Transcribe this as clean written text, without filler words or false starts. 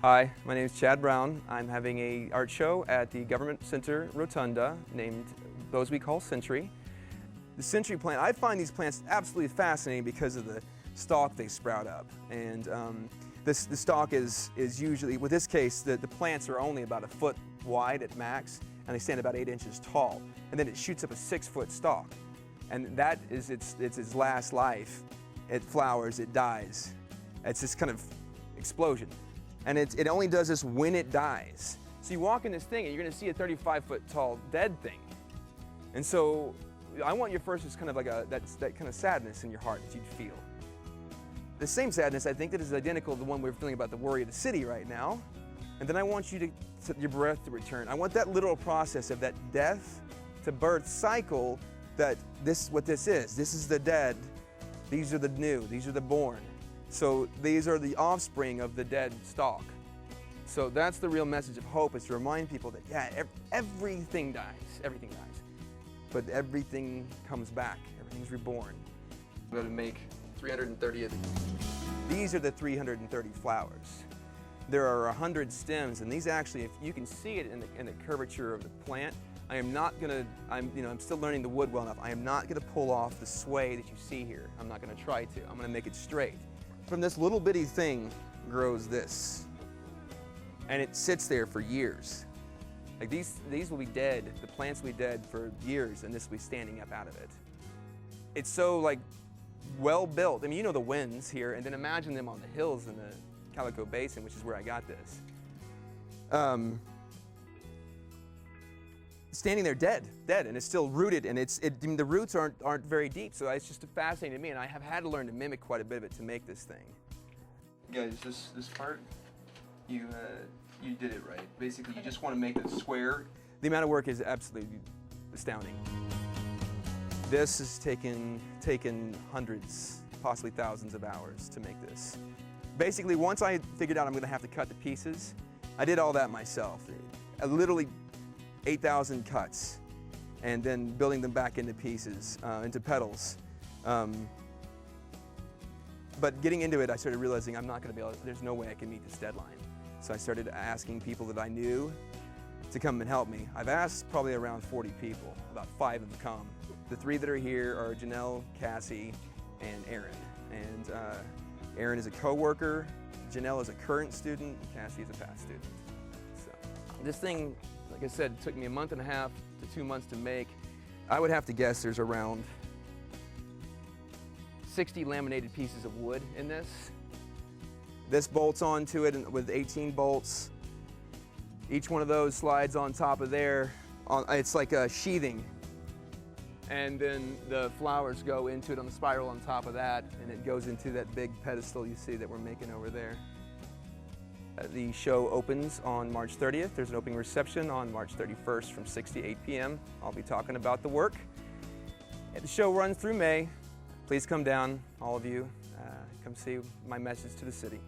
Hi, my name is Chad Brown. I'm having an art show at the Government Center Rotunda named those we call Century. The Century plant, I find these plants absolutely fascinating because of the stalk they sprout up. And the stalk is usually, with this case, the plants are only about a foot wide at max, and they stand about 8 inches tall. And then it shoots up a 6-foot stalk. And that is its last life. It flowers, it dies. It's this kind of explosion. And it only does this when it dies. So you walk in this thing and you're gonna see a 35-foot tall dead thing. And so I want you first, it's kind of like that kind of sadness in your heart that you'd feel. The same sadness, I think, that is identical to the one we're feeling about the worry of the city right now. And then I want you your breath to return. I want that literal process of that death to birth cycle, what this is. This is the dead, these are the new, these are the born. So these are the offspring of the dead stalk. So that's the real message of hope, is to remind people that, yeah, everything dies, but everything comes back, everything's reborn. I'm gonna make 330 of these. These are the 330 flowers. There are 100 stems, and these actually, if you can see it in the curvature of the plant, I'm still learning the wood well enough. I am not gonna pull off the sway that you see here. I'm not gonna try to. I'm gonna make it straight. From this little bitty thing grows this. And it sits there for years. Like these will be dead, the plants will be dead for years, and this will be standing up out of it. It's so well built. I mean, you know the winds here, and then imagine them on the hills in the Calico Basin, which is where I got this. Standing there dead, and it's still rooted, and the roots aren't very deep, so it's just fascinating to me, and I have had to learn to mimic quite a bit of it to make this thing. Guys, this part, you did it right. Basically, you just want to make it square. The amount of work is absolutely astounding. This has taken hundreds, possibly thousands of hours to make this. Basically, once I figured out I'm going to have to cut the pieces, I did all that myself. I literally 8,000 cuts, and then building them back into pieces, into petals. But getting into it, I started realizing I'm not going to be able to, there's no way I can meet this deadline. So I started asking people that I knew to come and help me. I've asked probably around 40 people, about 5 have come. The 3 that are here are Janelle, Cassie, and Aaron. And Aaron is a co-worker, Janelle is a current student, and Cassie is a past student. So this thing, like I said, it took me a month and a half to 2 months to make. I would have to guess there's around 60 laminated pieces of wood in this. This bolts onto it with 18 bolts. Each one of those slides on top of there. It's like a sheathing. And then the flowers go into it on the spiral on top of that, and it goes into that big pedestal you see that we're making over there. The show opens on March 30th. There's an opening reception on March 31st from 6 to 8 p.m. I'll be talking about the work. And the show runs through May. Please come down, all of you. Come see my message to the city.